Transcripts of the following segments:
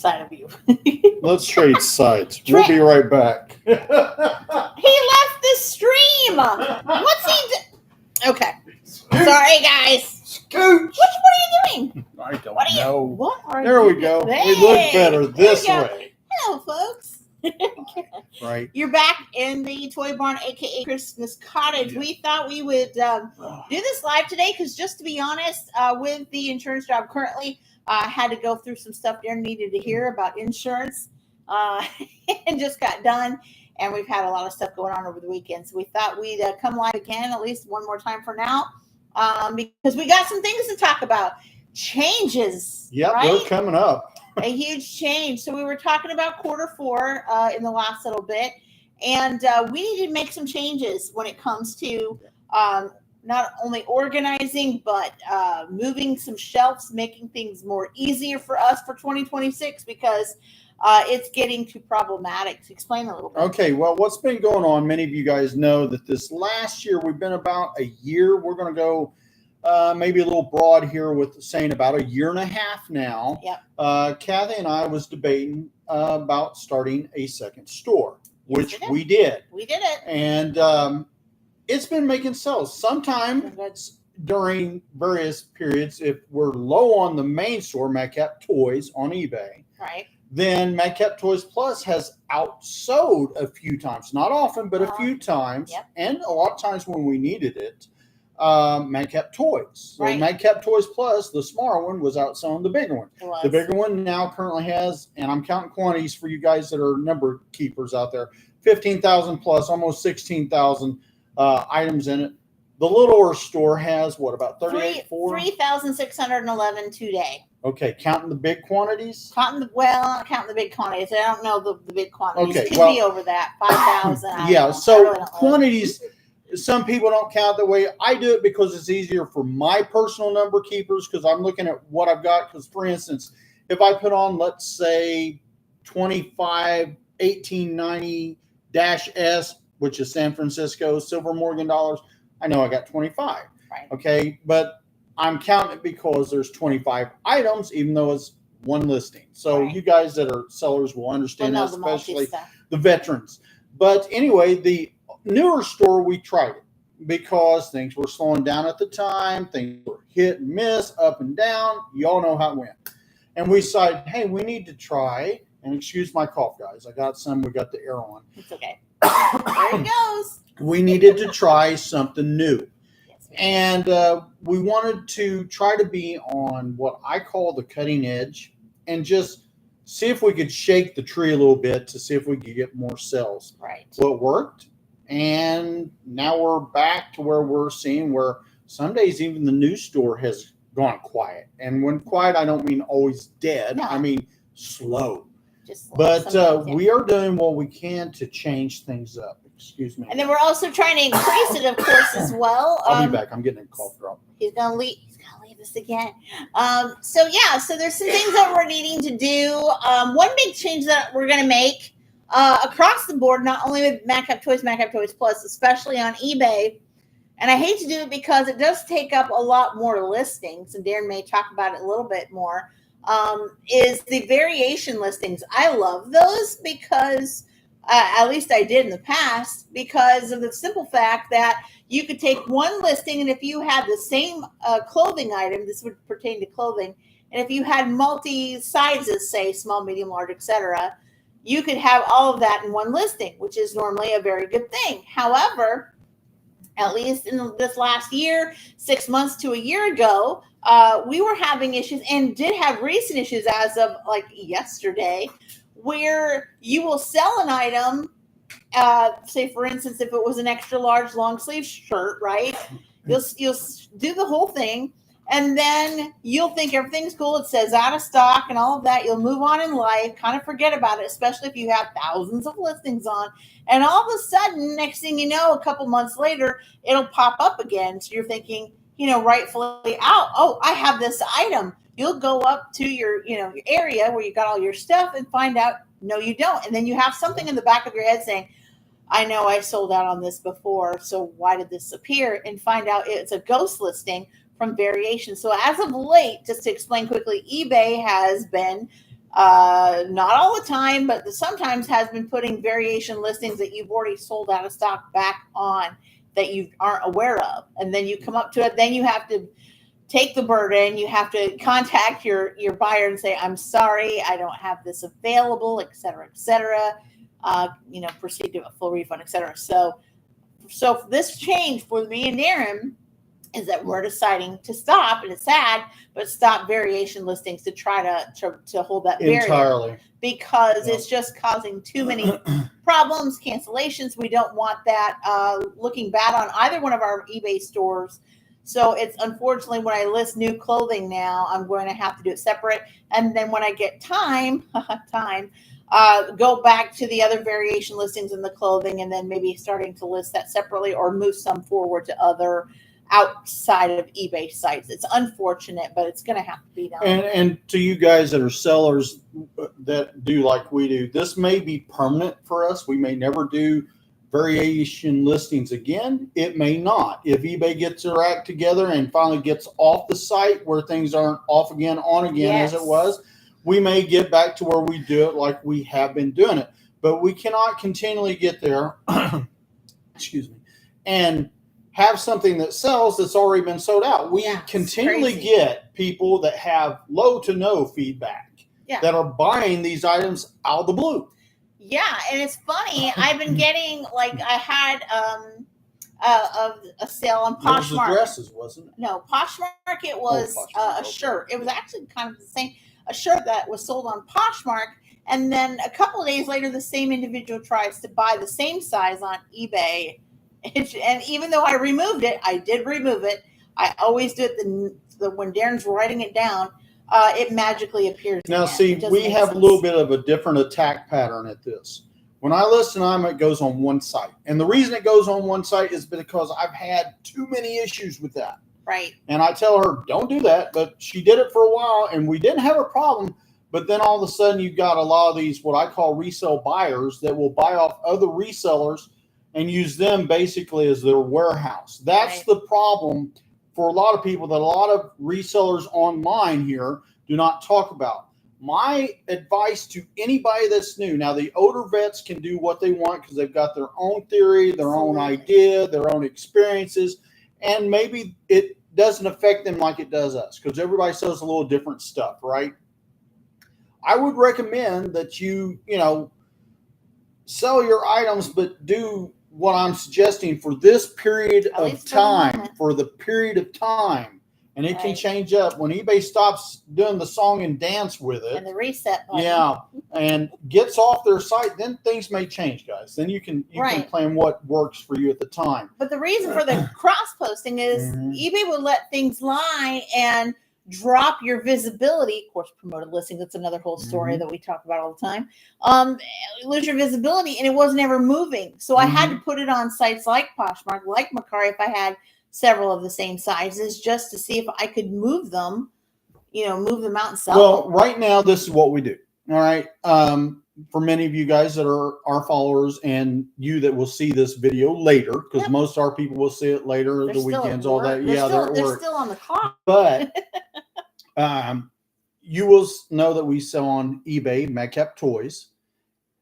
side of you. Let's trade sides. We'll be right back. He left the stream. What's he Okay. Sorry, guys. Scooch. What are you doing? I don't know. There we go. We look better this way. Hello, folks. Right. You're back in the Toy Barn, aka Christmas Cottage. We thought we would do this live today because, just to be honest, with the insurance job currently, I had to go through some stuff Darren needed to hear about insurance, and just got done. And we've had a lot of stuff going on over the weekend, so we thought we'd come live again at least one more time for now, because we got some things to talk about. Changes. Yep, right? they're coming up. A huge change. So we were talking about Q4 in the last little bit, and we need to make some changes when it comes to not only organizing, but moving some shelves, making things more easier for us for 2026, because it's getting too problematic. To explain a little bit. Okay, well, what's been going on, many of you guys know that this last year, we've been about a year. We're going to go maybe a little broad here with saying about a year and a half now. Yep. Kathy and I was debating about starting a second store, which we did. We did it. And it's been making sales. Sometimes during various periods, if we're low on the main store, Madcap Toys on eBay, right, then Madcap Toys Plus has outsold a few times. Not often, but a few times. Yep. And a lot of times when we needed it. Madcap Toys. So right. Madcap Toys Plus, the smaller one, was outselling the bigger one. The bigger one now currently has, and I'm counting quantities for you guys that are number keepers out there, 15,000 plus, almost 16,000 items in it. The littler store has what, about 3,611 today. Okay, counting the big quantities? Not counting the big quantities. I don't know the big quantities. Okay, it could be over that, 5,000. Yeah, so quantities. Some people don't count the way I do it because it's easier for my personal number keepers, because I'm looking at what I've got. Because, for instance, if I put on, let's say, 25 1890-S, which is San Francisco Silver Morgan dollars, I know I got 25. Right. Okay, but I'm counting it because there's 25 items, even though it's one listing. So you guys that are sellers will understand that, especially the veterans. But anyway, the newer store, we tried it because things were slowing down at the time. Things were hit and miss, up and down. You all know how it went. And we decided, hey, we need to try, and excuse my cough, guys. I got some. We got the air on. It's okay. There it goes. We needed to try something new. And we wanted to try to be on what I call the cutting edge and just see if we could shake the tree a little bit to see if we could get more sales. Right. Well, it worked. And now we're back to where we're seeing where some days even the new store has gone quiet. And when quiet, I don't mean always dead. No. I mean slow. Just slow. But we are doing what we can to change things up. Excuse me. And then we're also trying to increase it, of course, as well. I'll be back. I'm getting a cough drop. He's gonna leave us again. So there's some things that we're needing to do. One big change that we're gonna make across the board, not only with Madcap Toys Plus, especially on eBay. And I hate to do it because it does take up a lot more listings, and Darren may talk about it a little bit more, is the variation listings. I love those because, at least I did in the past, because of the simple fact that you could take one listing, and if you had the same clothing item, this would pertain to clothing, and if you had multi-sizes, say small, medium, large, etc., you could have all of that in one listing, which is normally a very good thing. However, at least in this last year, 6 months to a year ago, we were having issues, and did have recent issues as of like yesterday, where you will sell an item, say for instance, if it was an extra large long sleeve shirt, right? You'll do the whole thing, and then you'll think everything's cool. It says out of stock and all of that. You'll move on in life, kind of forget about it, especially if you have thousands of listings on. And all of a sudden, next thing you know, a couple months later, it'll pop up again. So you're thinking, rightfully out, oh, I have this item. You'll go up to your area where you got all your stuff and find out, no, you don't. And then you have something in the back of your head saying, I know I sold out on this before, so why did this appear? And find out it's a ghost listing from variation. So as of late, just to explain quickly, eBay has been Not all the time, but sometimes has been putting variation listings that you've already sold out of stock back on that you aren't aware of. And then you come up to it, then you have to take the burden. You have to contact your buyer and say, I'm sorry, I don't have this available, et cetera, et cetera. Proceed to a full refund, et cetera. So this change for me and Daren is that we're deciding to stop, and it's sad, but stop variation listings to try to hold that barrier entirely, because it's just causing too many problems, cancellations. We don't want that looking bad on either one of our eBay stores. So it's unfortunately when I list new clothing now, I'm going to have to do it separate, and then when I get time, go back to the other variation listings in the clothing, and then maybe starting to list that separately or move some forward to other outside of eBay sites. It's unfortunate, but it's going to have to be done. And to you guys that are sellers that do like we do, this may be permanent for us. We may never do variation listings again. It may not. If eBay gets their act together and finally gets off the site where things aren't off again, on again as it was, we may get back to where we do it like we have been doing it. But we cannot continually get there, excuse me, and have something that sells that's already been sold out. We continually get people that have low to no feedback that are buying these items out of the blue. Yeah, and it's funny. I've been getting, like, I had a sale on Poshmark. It was the dresses, wasn't it? No, Poshmark. It was a shirt. It was actually kind of the same. A shirt that was sold on Poshmark, and then a couple of days later, the same individual tries to buy the same size on eBay. And even though I removed it, I did remove it. I always do it when Daren's writing it down. It magically appears. Now, see, we have a little bit of a different attack pattern at this. When I list an item, it goes on one site. And the reason it goes on one site is because I've had too many issues with that. Right. And I tell her, don't do that. But she did it for a while, and we didn't have a problem. But then all of a sudden, you've got a lot of these, what I call resale buyers, that will buy off other resellers and use them basically as their warehouse. That's the problem for a lot of people that a lot of resellers online here do not talk about. My advice to anybody that's new, now the older vets can do what they want because they've got their own theory, their own idea, their own experiences, and maybe it doesn't affect them like it does us because everybody sells a little different stuff, right? I would recommend that you sell your items, but do what I'm suggesting for this period of time, for the period of time. And it can change up when eBay stops doing the song and dance with it. And the reset button. Yeah. And gets off their site, then things may change, guys. Then you can plan what works for you at the time. But the reason for the cross posting is eBay will let things lie and drop your visibility. Of course, promoted listing, that's another whole story that we talk about all the time. Lose your visibility, and it wasn't ever moving. So I had to put it on sites like Poshmark, like Mercari, if I had several of the same sizes, just to see if I could move them out and sell them. Well, right now, this is what we do. All right. For many of you guys that are our followers and you that will see this video later, because most of our people will see it later, the weekends, all that. They're still on the clock. But you will know that we sell on eBay, Madcap Toys.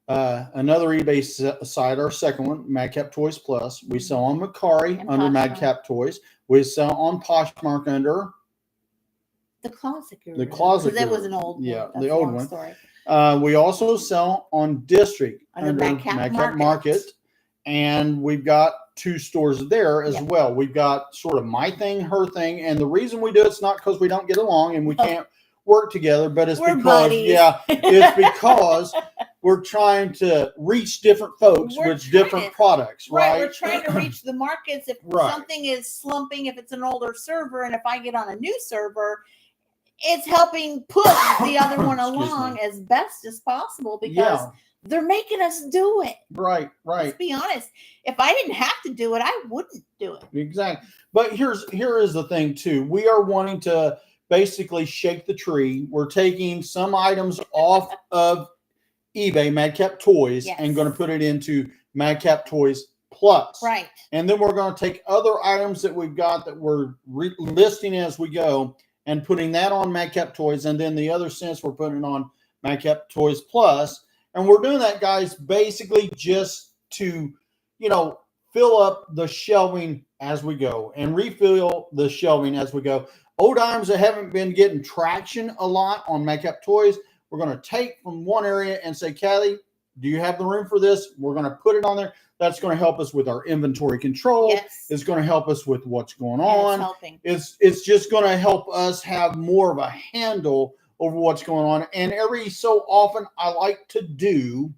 Another eBay site, our second one, Madcap Toys Plus. We sell on Mercari under Poshmark. Madcap Toys. We sell on Poshmark under the Closet Guru. The Closet Guru. That was an old one. The old one. Story. We also sell on District under Madcap Market. And we've got 2 stores there as well. We've got sort of my thing, her thing. And the reason we do it's not because we don't get along and we can't work together, but it's it's because we're trying to reach different folks with different products, right? We're trying to reach the markets. If something is slumping, if it's an older server, and if I get on a new server, it's helping push the other one along as best as possible because they're making us do it. Right. Let's be honest. If I didn't have to do it, I wouldn't do it. Exactly. But here is the thing too. We are wanting to basically shake the tree. We're taking some items off of eBay, Madcap Toys, and going to put it into Madcap Toys Plus. Right. And then we're going to take other items that we've got that we're listing as we go and putting that on Madcap Toys. And then the other cents we're putting on Madcap Toys Plus. And we're doing that, guys, basically just to, fill up the shelving as we go and refill the shelving as we go. Old items that haven't been getting traction a lot on Madcap Toys, we're going to take from one area and say, Kathy, do you have the room for this? We're going to put it on there. That's going to help us with our inventory control. Yes. It's going to help us with what's going on. It's helping. It's just going to help us have more of a handle over what's going on. And every so often, I like to do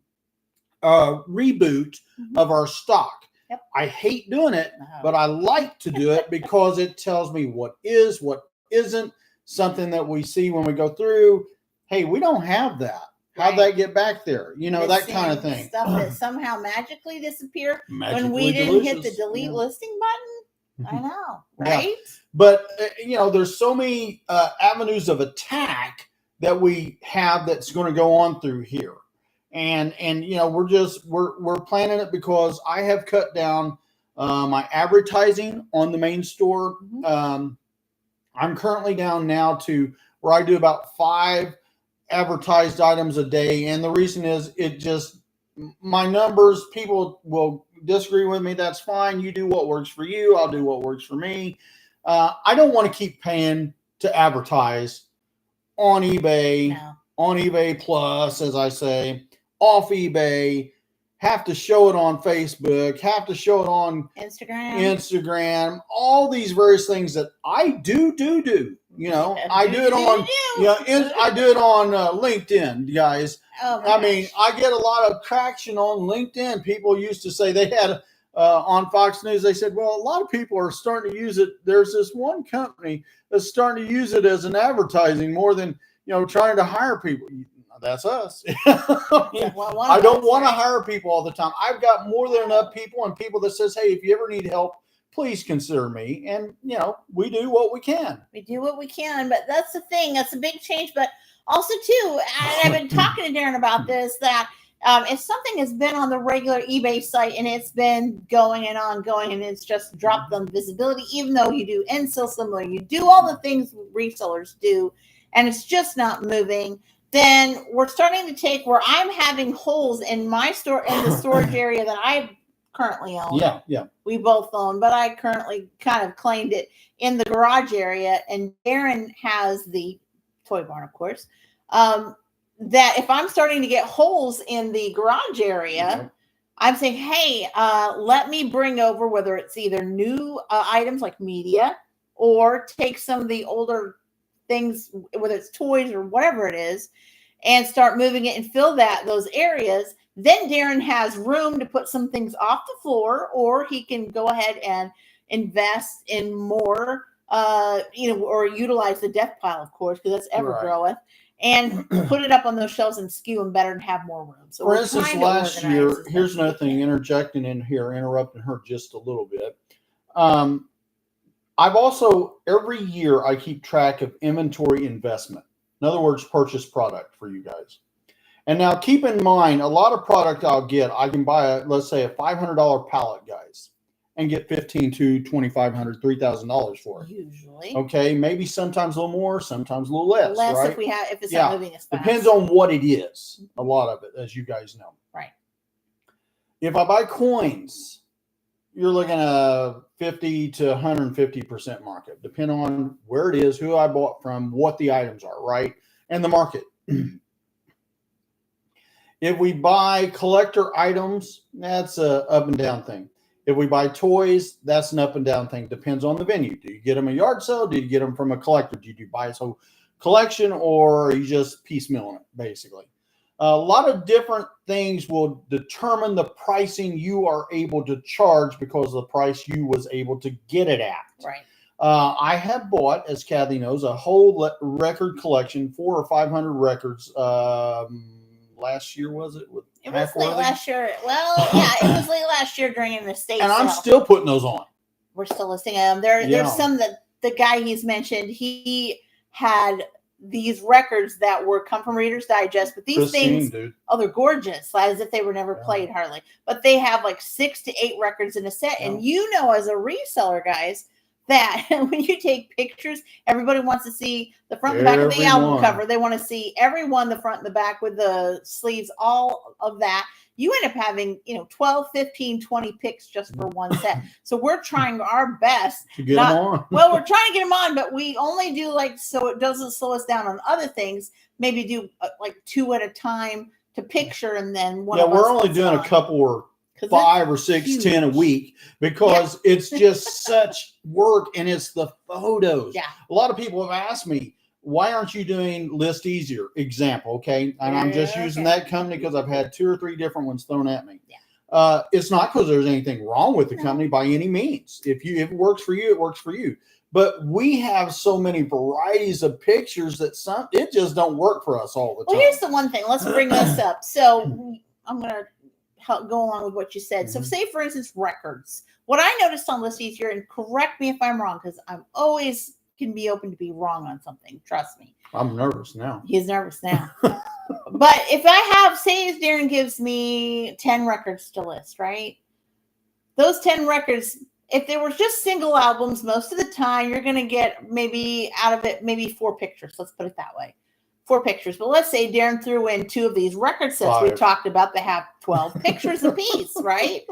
a reboot of our stock. Yep. I hate doing it, but I like to do it because it tells me what is, what isn't, something that we see when we go through. Hey, we don't have that. How'd that get back there? That kind of thing. Stuff that somehow magically disappeared when we delicious. didn't hit the delete listing button. I know, right? Yeah. But, there's so many avenues of attack that we have that's going to go on through here. And we're planning it because I have cut down my advertising on the main store. I'm currently down now to where I do about 5 advertised items a day. And the reason is my numbers, people will disagree with me. That's fine. You do what works for you. I'll do what works for me. I don't want to keep paying to advertise on eBay, on eBay Plus, as I say, off eBay, have to show it on Facebook, have to show it on Instagram, all these various things that I do. I do it on, I do it on LinkedIn, guys. Oh, I mean, I get a lot of traction on LinkedIn. People used to say they had on Fox News, they said, well, a lot of people are starting to use it. There's this one company that's starting to use it as an advertising more than, trying to hire people. That's us. I don't want to hire people all the time. I've got more than enough people and people that says, hey, if you ever need help, please consider me. And, we do what we can. We do what we can, but that's the thing. That's a big change. But also, too, and I've been talking to Daren about this, that if something has been on the regular eBay site and it's been going and ongoing and it's just dropped on visibility, even though you do Instill similar, you do all the things resellers do, and it's just not moving, then we're starting to take where I'm having holes in my store, in the storage area that I currently own. Yeah. We both own, but I currently kind of claimed it in the garage area. And Daren has the toy barn, of course. That if I'm starting to get holes in the garage area, I'm saying, hey, let me bring over, whether it's either new items like media or take some of the older things, whether it's toys or whatever it is, and start moving it and fill those areas. Then Daren has room to put some things off the floor, or he can go ahead and invest in more, or utilize the death pile, of course, because that's ever groweth, and put it up on those shelves and skew them better and have more room. So for instance, last year, here's another thing, interjecting in here, interrupting her just a little bit. I've also, every year, I keep track of inventory investment. In other words, purchase product for you guys. And now keep in mind, a lot of product I'll get, I can buy, let's say, a $500 pallet, guys, and get $1,500 to $2,500, $3,000 for it. Usually. Okay, maybe sometimes a little more, sometimes a little less. Right? if it's not moving as fast. Depends on what it is, a lot of it, as you guys know. Right. If I buy coins, you're looking at 50 to 150% market, depending on where it is, who I bought from, what the items are, right? And the market. If we buy collector items, that's a up and down thing. If we buy toys, that's an up and down thing. Depends on the venue. Do you get them a yard sale? Do you get them from a collector? Do you buy a whole collection, or are you just piecemealing it, basically? A lot of different things will determine the pricing you are able to charge because of the price you was able to get it at. Right. I have bought, as Kathy knows, a whole record collection, 400 or 500 records. Last year, was it? It was late last year. Well, yeah, it was late last year during an estate and sale. I'm still putting those on. We're still listing them. There's some that the guy he's mentioned, he had these records that come from Reader's Digest, but these Christine, things, dude. They're gorgeous, as if they were never played hardly. But they have like 6 to 8 records in a set, and as a reseller, guys, that when you take pictures, everybody wants to see the front and back of the album cover. They want to see everyone, the front and the back with the sleeves, all of that. You end up having, 12, 15, 20 pics just for one set. So we're trying our best to get them on. Well, we're trying to get them on, but we only do so it doesn't slow us down on other things. Maybe do 2 at a time to picture, and then one. Yeah, we're only doing a couple or 5 or 6, huge. 10 a week because it's just such work, and it's the photos. Yeah. A lot of people have asked me, why aren't you doing List Easier? Example, okay? And I'm just using that company because I've had 2 or 3 different ones thrown at me. Yeah. It's not because there's anything wrong with the company by any means. If it works for you, it works for you. But we have so many varieties of pictures that it just don't work for us all the time. Well, here's the one thing. Let's bring this up. So I'm going to go along with what you said. So say, for instance, records. What I noticed on List Easier, and correct me if I'm wrong, because I'm always can be open to be wrong on something. Trust me. I'm nervous now. He's nervous now. But if I have, say Daren gives me 10 records to list, right? Those 10 records, if there were just single albums, most of the time you're going to get maybe out of it, maybe 4 pictures. Let's put it that way. 4 pictures. But let's say Daren threw in 2 of these record sets 5. we talked about that have 12 pictures apiece, right?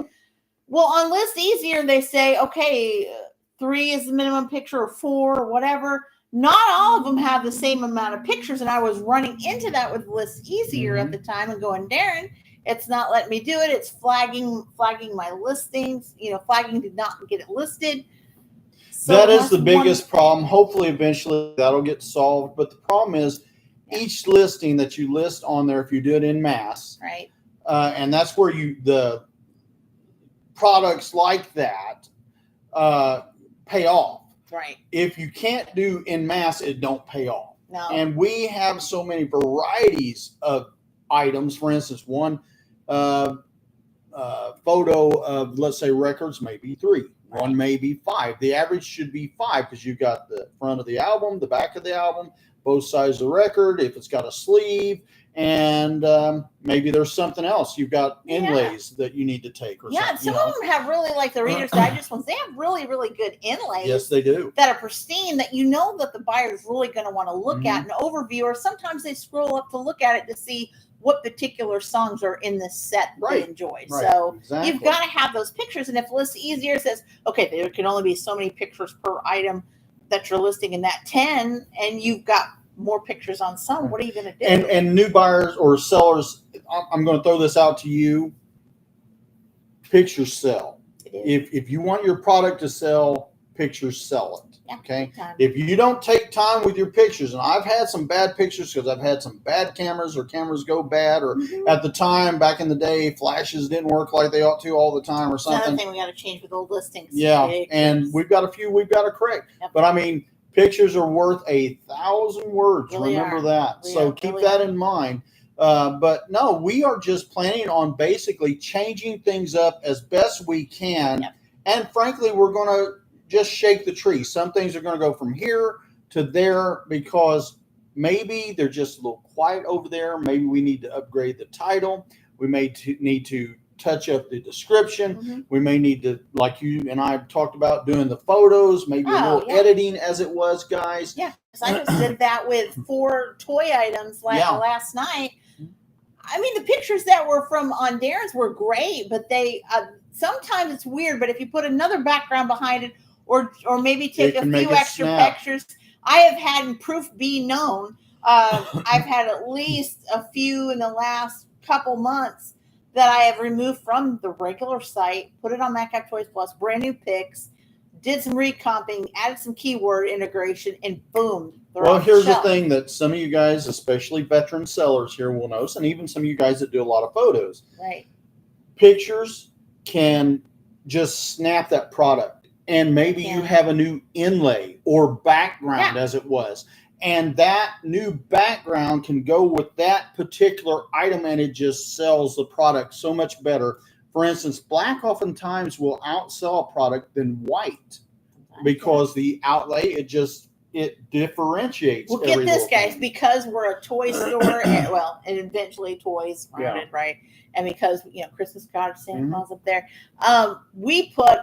Well, on List Easier, they say, okay, 3 is the minimum picture, or 4, or whatever. Not all of them have the same amount of pictures. And I was running into that with List Easier at the time and going, Daren, it's not letting me do it. It's flagging my listings, flagging did not get it listed. So that is the biggest problem. Hopefully, eventually that'll get solved. But the problem is each listing that you list on there, if you do it in mass, right? And that's where the products like that pay off. Right. If you can't do in mass, it don't pay off. No. And we have so many varieties of items. For instance, one photo of, let's say, records, maybe 3. Right. One maybe 5. The average should be 5 because you've got the front of the album, the back of the album, both sides of the record, if it's got a sleeve, and maybe there's something else. You've got inlays that you need to take. Or something, some of them have really, like the Reader's Digest ones, they have really, really good inlays. Yes, they do. That are pristine, that that the buyer is really going to want to look at an overview, or sometimes they scroll up to look at it to see what particular songs are in this set they enjoy. Right. So exactly. You've got to have those pictures. And if List Easier says, okay, there can only be so many pictures per item that you're listing in that 10, and you've got more pictures on some, what are you going to do? And new buyers or sellers, I'm going to throw this out to you. Pictures sell. If you want your product to sell, pictures sell it. Yeah, okay. If you don't take time with your pictures, and I've had some bad pictures because I've had some bad cameras, or cameras go bad, or at the time back in the day, flashes didn't work like they ought to all the time, or something. Another thing we got to change with old listings. Yeah, and we've got a few we've got to correct. Yep. But I mean, pictures are worth 1,000 words. Really Remember that. So keep that in mind. But no, we are just planning on basically changing things up as best we can. Yep. And frankly, we're going to just shake the tree. Some things are going to go from here to there because maybe they're just a little quiet over there. Maybe we need to upgrade the title. We may need to touch up the description. We may need to, like you and I talked about, doing the photos, maybe a little editing as it was, guys. Yeah, because I just did that with 4 toy items last night. I mean, the pictures that were on Daren's were great, but they sometimes it's weird. But if you put another background behind it, or maybe take a few extra pictures, I have had proof be known. I've had at least a few in the last couple months that I have removed from the regular site, put it on Madcap Toys Plus, brand new pics, did some recomping, added some keyword integration, and boom. Well, here's the thing that some of you guys, especially veteran sellers here, will notice, and even some of you guys that do a lot of photos. Right. Pictures can just snap that product. And maybe you have a new inlay or background as it was. And that new background can go with that particular item, and it just sells the product so much better. For instance, black oftentimes will outsell a product than white because the outlay, it differentiates. Well, get this, guys, because we're a toy store, and eventually toys rounded, right? And because, Christmas card, Santa Claus up there, we put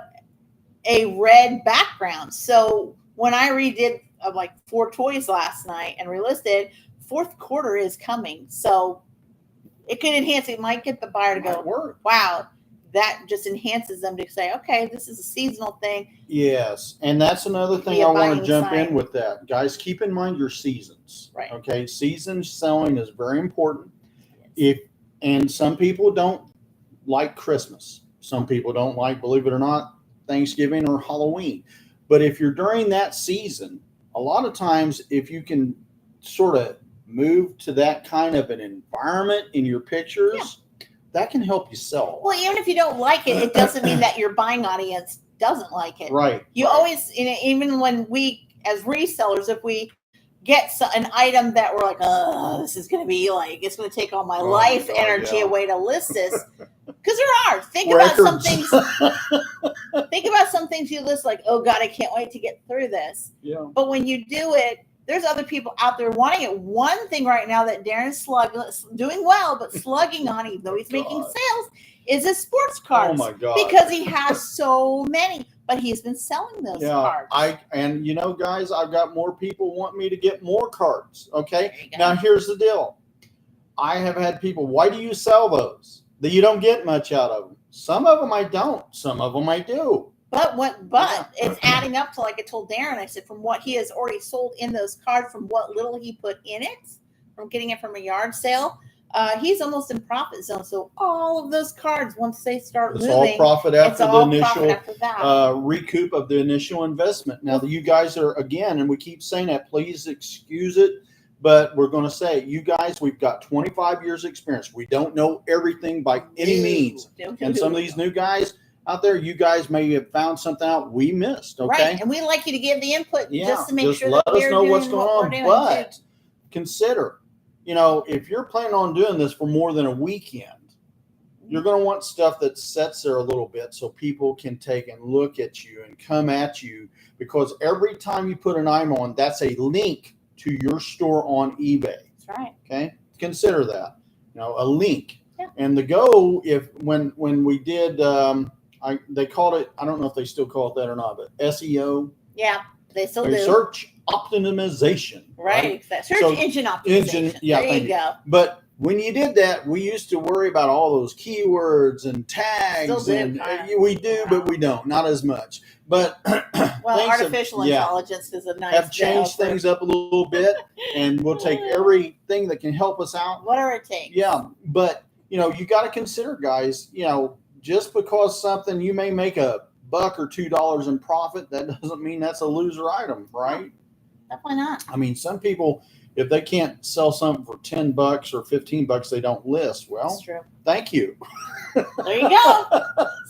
a red background. So when I redid like 4 toys last night and relisted, fourth quarter is coming. So it could enhance. It might get the buyer to go, wow, that just enhances them to say, okay, this is a seasonal thing. Yes, and that's another thing I want to jump in with that. Guys, keep in mind your seasons. Right. Okay, season selling is very important. And some people don't like Christmas. Some people don't like, believe it or not, Thanksgiving or Halloween. But if you're during that season, a lot of times if you can sort of move to that kind of an environment in your pictures, that can help you sell. Well, even if you don't like it, it doesn't mean that your buying audience doesn't like it. Right. You always, even when we as resellers, if we get an item that we're like, oh, this is going to be like, it's going to take all my life energy away to list this. Because there are. Think about some things. Think about some things you list like, oh God, I can't wait to get through this. Yeah. But when you do it, there's other people out there wanting it. One thing right now that Daren's doing well, but slugging on, even though he's making sales, is his sports cards. Oh my God. Because he has so many, but he's been selling those cards. And guys, I've got more people want me to get more cards. Okay. Now here's the deal. I have had people, why do you sell those? That you don't get much out of them. Some of them I don't. Some of them I do. But it's adding up to, like I told Daren, I said, from what he has already sold in those cards, from what little he put in it, from getting it from a yard sale, he's almost in profit zone. So all of those cards, once they start moving, all profit after the initial recoup of the initial investment. Now, you guys are, again, and we keep saying that, please excuse it, but we're going to say, you guys, we've got 25 years experience. We don't know everything by any means. And some of these new guys out there, you guys may have found something out we missed. Okay. Right. And we'd like you to give the input just to make just sure let that us know what's going on. But too. Consider, if you're planning on doing this for more than a weekend, you're going to want stuff that sets there a little bit so people can take and look at you and come at you, because every time you put an item on, that's a link to your store on eBay. That's right. Okay. Consider that, a link. Yeah. And the goal, when we did, they called it, I don't know if they still call it that or not, but SEO. Yeah, they still do. Search optimization. Right. Search engine optimization. There you go. But when you did that, we used to worry about all those keywords and tags. We do, but we don't. Not as much. But artificial intelligence is a nice have changed things up a little bit, and we'll take everything that can help us out. Whatever it takes. Yeah, but you got to consider, guys. Just because something you may make $1 or $2 in profit, that doesn't mean that's a loser item, right? Definitely not. I mean, some people, if they can't sell something for $10 or $15, they don't list. Well, that's true. Thank you. There you go.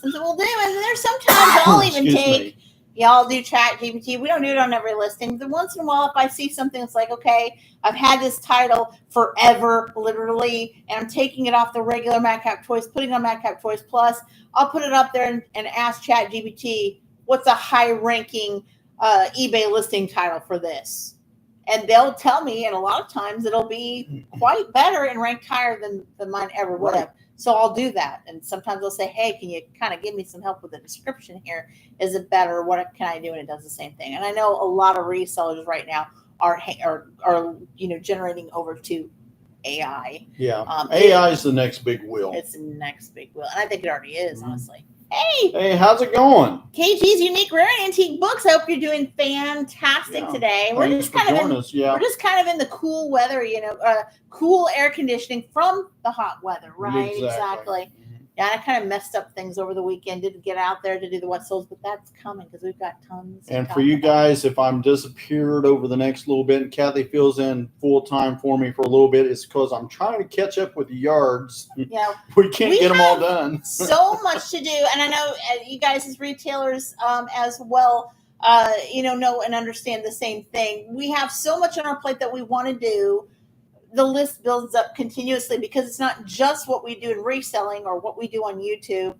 Something we'll do. And there's sometimes I'll even take, y'all do chat GPT. We don't do it on every listing. But once in a while, if I see something that's like, okay, I've had this title forever, literally, and I'm taking it off the regular Madcap Toys, putting it on Madcap Toys Plus, I'll put it up there and ask chat GPT, what's a high-ranking eBay listing title for this? And they'll tell me, and a lot of times it'll be quite better and ranked higher than mine ever would have. So I'll do that. And sometimes I'll say, hey, can you kind of give me some help with the description here? Is it better? What can I do? And it does the same thing. And I know a lot of resellers right now are generating over to AI. Yeah. AI is the next big wheel. It's the next big wheel. And I think it already is, honestly. Hey, how's it going? KG's Unique Rare and Antique Books. I hope you're doing fantastic today. We're just kind of in the cool weather, cool air conditioning from the hot weather, right? Exactly. Yeah, I kind of messed up things over the weekend. Didn't get out there to do the wet soles, but that's coming because we've got tons. And for you guys, if I'm disappeared over the next little bit and Kathy fills in full time for me for a little bit, it's because I'm trying to catch up with the yards. Yeah, we can't get them all done. So much to do, and I know you guys as retailers as well, know and understand the same thing. We have so much on our plate that we want to do. The list builds up continuously because it's not just what we do in reselling or what we do on YouTube.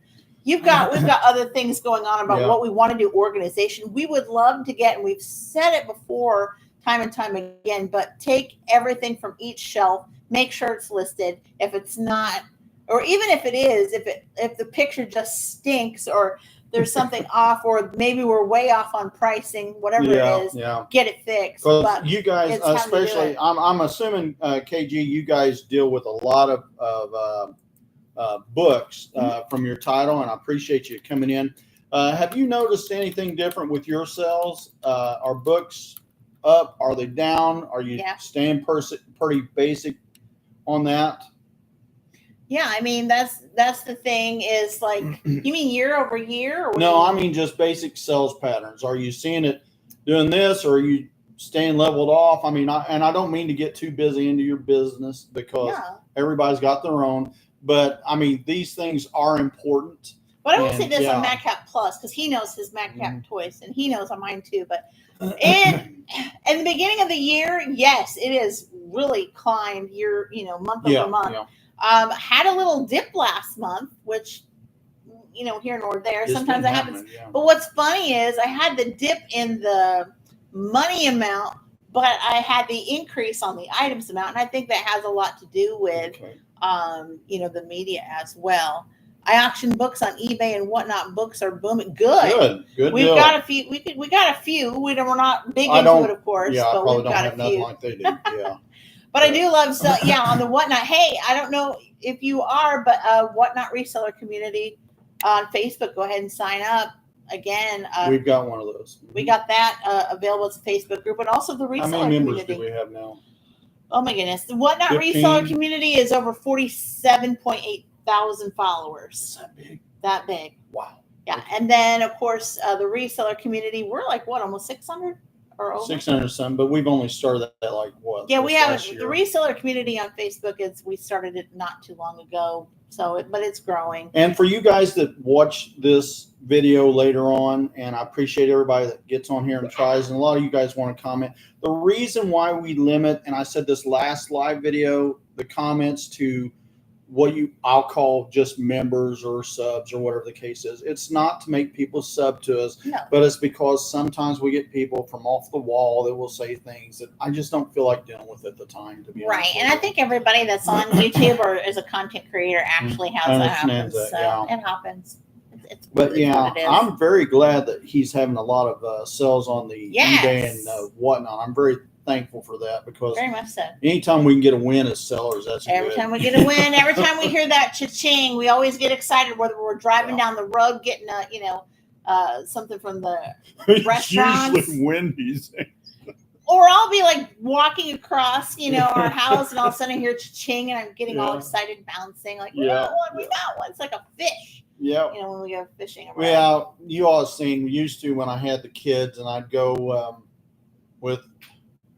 We've got other things going on about what we want to do, organization. We would love to get, and we've said it before time and time again, but take everything from each shelf, make sure it's listed. If it's not, or even if it is, if the picture just stinks or there's something off, or maybe we're way off on pricing, whatever it is, get it fixed. But you guys, especially, I'm assuming, KG, you guys deal with a lot of books from your title, and I appreciate you coming in. Have you noticed anything different with your sales? Are books up? Are they down? Are you staying pretty basic on that? Yeah, I mean that's the thing is like, you mean year over year? Or no, I mean just basic sales patterns. Are you seeing it doing this, or are you staying leveled off? I mean, I don't mean to get too busy into your business because everybody's got their own, but I mean these things are important. But I will say this on Madcap Plus, because he knows his Madcap Toys, and he knows on mine too. But in the beginning of the year, yes, it is really climbed month over month. Yeah. Had a little dip last month, which here nor there. Sometimes that happens. Yeah. But what's funny is I had the dip in the money amount, but I had the increase on the items amount, and I think that has a lot to do with the media as well. I auction books on eBay and whatnot. Books are booming. Good. We've got a few. We got a few. We're not big into it, of course. Yeah, but I probably we've got don't have nothing like they do. Yeah. But I do love on the whatnot. Hey, I don't know if you are, but whatnot reseller community on Facebook. Go ahead and sign up. Again, we've got one of those. We got that available as a Facebook group, and also the reseller community. How many members do we have now? Oh my goodness, the whatnot 15. Reseller community is over 47.8 thousand followers. Is that big? That big. Wow. Yeah, okay. And then of course the reseller community, we're like almost 600 or over. 600 some, but we've only started that like what? Yeah, we haven't. The reseller community on Facebook we started it not too long ago, but it's growing. And for you guys that watch this video later on, and I appreciate everybody that gets on here and tries, and a lot of you guys want to comment. The reason why we limit, and I said this last live video, the comments to what I'll call just members or subs or whatever the case is. It's not to make people sub to us, but it's because sometimes we get people from off the wall that will say things that I just don't feel like dealing with at the time, to be honest. Right. And I think everybody that's on YouTube or is a content creator actually has that happen. It happens. But I'm very glad that he's having a lot of sales on the eBay and whatnot. I'm very thankful for that, because very much so. Anytime we can get a win as sellers, that's every time we get a win. Every time we hear that cha-ching, we always get excited. Whether we're driving down the road, getting something from the restaurant, usually Wendy's, or I'll be like walking across our house, and all of a sudden I hear cha-ching, and I'm getting all excited, bouncing like, we got one. It's like a fish. Yeah. When we go fishing around. Well, you all have seen. We used to when I had the kids, and I'd go with.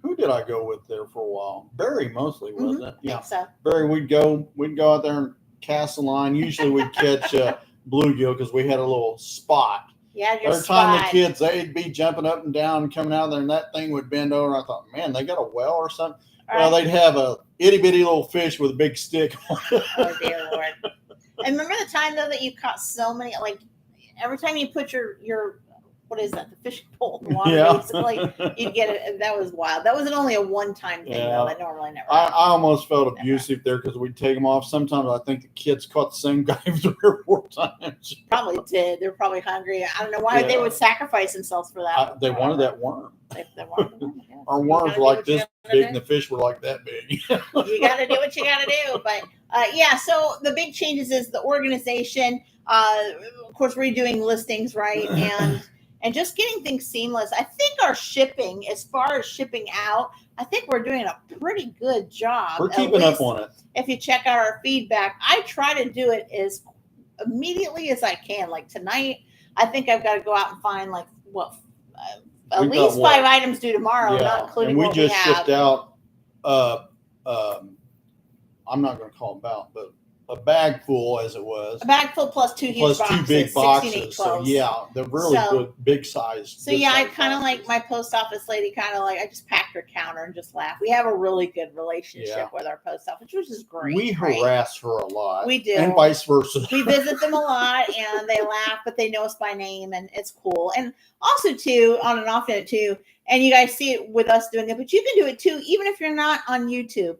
Who did I go with there for a while? Barry mostly, wasn't it? Yeah. So. Barry, we'd go out there and cast a line. Usually we'd catch bluegill because we had a little spot. Yeah, every time the kids, they'd be jumping up and down and coming out there, and that thing would bend over. I thought, man, they got a well or something. Well, they'd have a itty bitty little fish with a big stick on it. Oh dear Lord! And remember the time though that you caught so many, like every time you put your what is that? The fishing pole in the water, basically. You'd get it. That was wild. That wasn't only a one-time thing, though. That normally never happens. I almost felt abusive there because we'd take them off. Sometimes I think the kids caught the same guy 3 or 4 times. Probably did. They're probably hungry. I don't know why they would sacrifice themselves for that. They wanted that worm. They wanted the worm, yeah. Our worms were like this big, and the fish were like that big. You got to do what you got to do. But, so the big changes is the organization. Of course, redoing listings, right? And just getting things seamless. I think our shipping, as far as shipping out, I think we're doing a pretty good job. We're keeping up on it. If you check out our feedback, I try to do it as immediately as I can. Like tonight, I think I've got to go out and find at least 5 items due tomorrow, not including what we have. And we just shipped out, I'm not going to call them out, but a bag full, as it was. A bag full plus 2 huge boxes. 2 big boxes. So, they're really good, big size. So, I kind of like my post office lady, I just packed her counter and just laughed. We have a really good relationship with our post office, which is great. We harass her a lot. We do. And vice versa. We visit them a lot, and they laugh, but they know us by name, and it's cool. And also, too, on and off it, too, and you guys see it with us doing it, but you can do it, too, even if you're not on YouTube.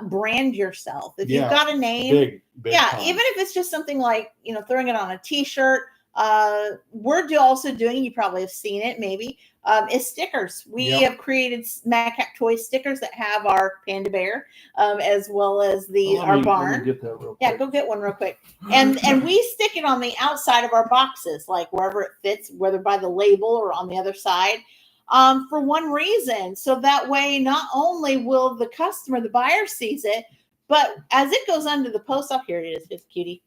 Brand yourself. If you've got a name, big even if it's just something like throwing it on a t-shirt, we're also doing, you probably have seen it maybe, is stickers. We have created Madcap Toys stickers that have our panda bear, as well as our barn. Let me get that real quick. Yeah, go get one real quick. And we stick it on the outside of our boxes, like wherever it fits, whether by the label or on the other side, for one reason. So that way, not only will the customer, the buyer sees it, but as it goes under the post office, here it is, it's cutie.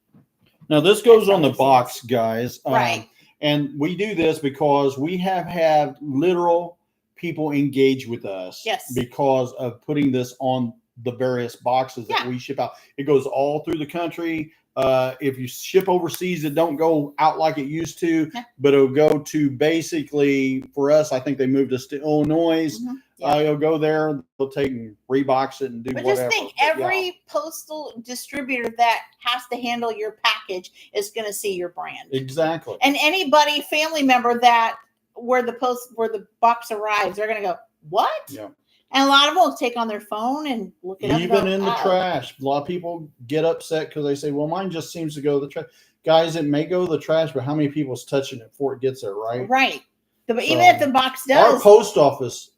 Now this goes on the box, guys. Right. And we do this because we have had literal people engage with us. Yes. Because of putting this on the various boxes that we ship out. It goes all through the country. If you ship overseas, it don't go out like it used to, but it'll go to basically, for us, I think they moved us to Illinois. You'll go there, they'll take and rebox it and do whatever. Just think, every postal distributor that has to handle your package is going to see your brand. Exactly. And anybody, family member that where the box arrives, they're going to go, what? Yeah. And a lot of them will take on their phone and look it up. Even in the trash. A lot of people get upset because they say, well, mine just seems to go to the trash. Guys, it may go to the trash, but how many people's touching it before it gets there, right? Right. But even if the box does. Our post office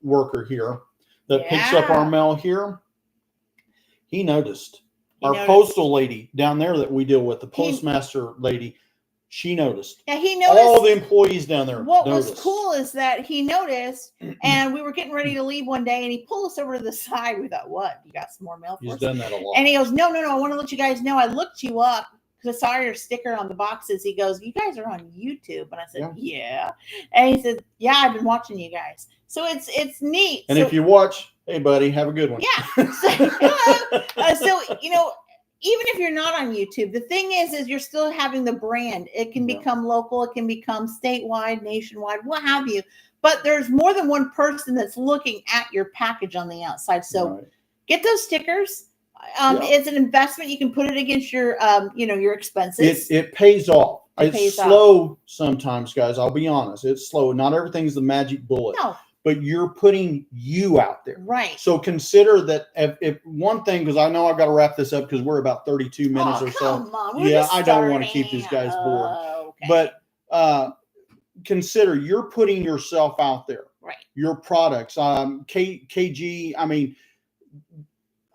worker here that picks up our mail here, he noticed. Our postal lady down there that we deal with, the postmaster lady, she noticed. Yeah, he noticed. All the employees down there. What was cool is that he noticed, and we were getting ready to leave one day, and he pulled us over to the side. We thought, what? You got some more mail for us? He's done that a lot. And he goes, no, I want to let you guys know I looked you up because I saw your sticker on the boxes. He goes, you guys are on YouTube. And I said, yeah. And he said, yeah, I've been watching you guys. So it's neat. And if you watch, hey, buddy, have a good one. Yeah. So, even if you're not on YouTube, the thing is you're still having the brand. It can become local. It can become statewide, nationwide, what have you. But there's more than one person that's looking at your package on the outside. So get those stickers. It's an investment. You can put it against your, your expenses. It pays off. It's slow sometimes, guys. I'll be honest. It's slow. Not everything's the magic bullet. No. But you're putting you out there. Right. So consider that if one thing, because I know I've got to wrap this up because we're about 32 minutes or so. Come on. I don't want to keep these guys bored. Okay. But consider you're putting yourself out there. Right. Your products. KG, I mean,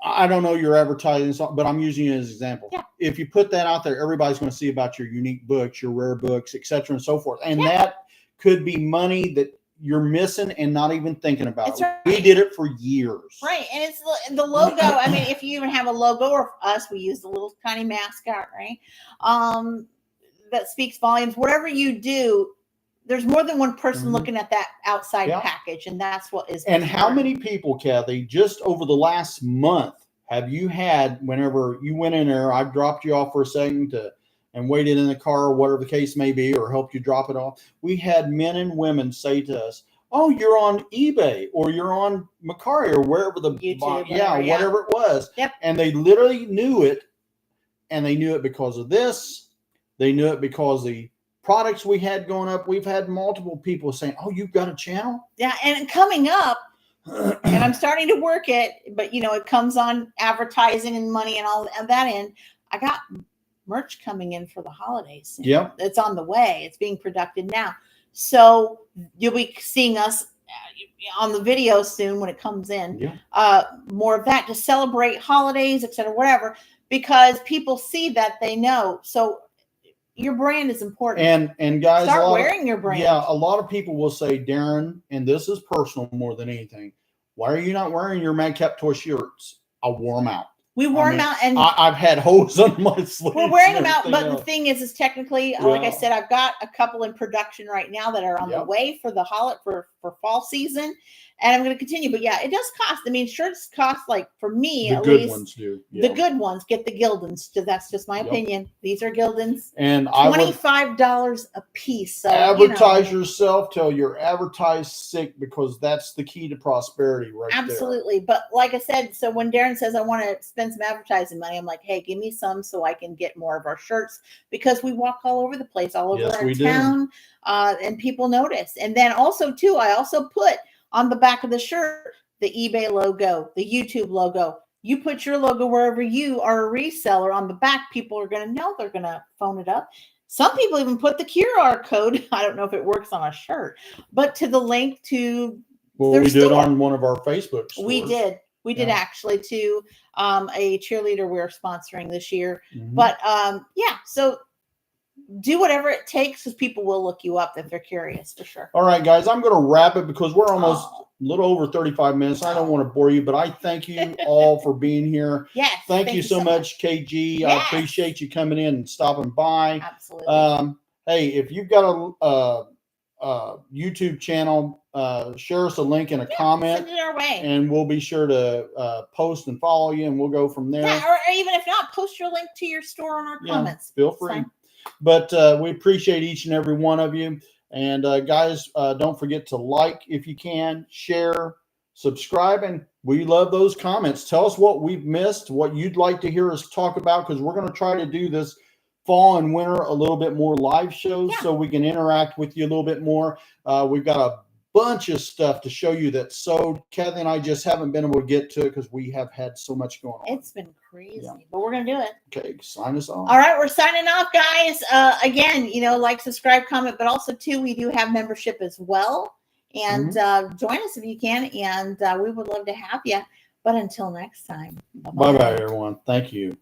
I don't know your advertising, but I'm using it as an example. Yeah. If you put that out there, everybody's going to see about your unique books, your rare books, et cetera, and so forth. And that could be money that you're missing and not even thinking about. Right. We did it for years. Right. And it's the logo. I mean, if you even have a logo, or us, we use the little tiny mascot, right? That speaks volumes. Whatever you do, there's more than one person looking at that outside package, and that's what is. And how many people, Kathy, just over the last month, have you had, whenever you went in there, I dropped you off for a second and waited in the car or whatever the case may be, or helped you drop it off. We had men and women say to us, oh, you're on eBay or you're on Macari or wherever the YouTube, whatever it was. Yep. And they literally knew it, and they knew it because of this. They knew it because the products we had going up. We've had multiple people saying, oh, you've got a channel? Yeah, and coming up, and I'm starting to work it, but it comes on advertising and money and all of that end. I got merch coming in for the holidays soon. Yep. It's on the way. It's being produced now. So you'll be seeing us on the video soon when it comes in. Yeah. More of that to celebrate holidays, etc., whatever, because people see that, they know. So your brand is important. And guys, start wearing your brand. Yeah, a lot of people will say, Daren, and this is personal more than anything, why are you not wearing your Madcap Toy shirts? I wore them out. We wore them out, and I've had holes on my sleeves. We're wearing them out, but the thing is technically, like I said, I've got a couple in production right now that are on the way for the holiday for fall season, and I'm going to continue. But yeah, it does cost. I mean, shirts cost, like, for me the at good least. Ones do. The good ones get the Gildans. That's just my opinion. These are Gildans, and $25 a piece. So advertise yourself till you're advertised sick, because that's the key to prosperity, right? Absolutely. There. But like I said, so when Daren says I want to spend some advertising money, I'm like, hey, give me some so I can get more of our shirts, because we walk all over the place, all over our town, and people notice. And then also too, I also put on the back of the shirt the eBay logo, the YouTube logo. You put your logo wherever you are a reseller on the back, people are going to know, they're going to phone it up. Some people even put the QR code. I don't know if it works on a shirt, but to the link to we did on one of our Facebook stores. We did actually to a cheerleader we're sponsoring this year. But yeah, so do whatever it takes because people will look you up if they're curious for sure. All right, guys, I'm going to wrap it because we're almost a little over 35 minutes. I don't want to bore you, but I thank you all for being here. Yes. Thank you so much, KG. Yes. I appreciate you coming in and stopping by. Absolutely. Hey, if you've got a YouTube channel, share us a link in a comment. Send it our way. And we'll be sure to post and follow you, and we'll go from there. Yeah, or even if not, post your link to your store on our comments. Feel free. But we appreciate each and every one of you. And guys, don't forget to like if you can, share, subscribe, and we love those comments. Tell us what we've missed, what you'd like to hear us talk about, because we're going to try to do this fall and winter a little bit more live shows so we can interact with you a little bit more. We've got a bunch of stuff to show you that Kathy and I just haven't been able to get to because we have had so much going on. It's been crazy, but we're going to do it. Okay, sign us off. All right, we're signing off, guys. Again, like, subscribe, comment, but also, too, we do have membership as well. And join us if you can, and we would love to have you. But until next time, bye-bye, everyone. Thank you.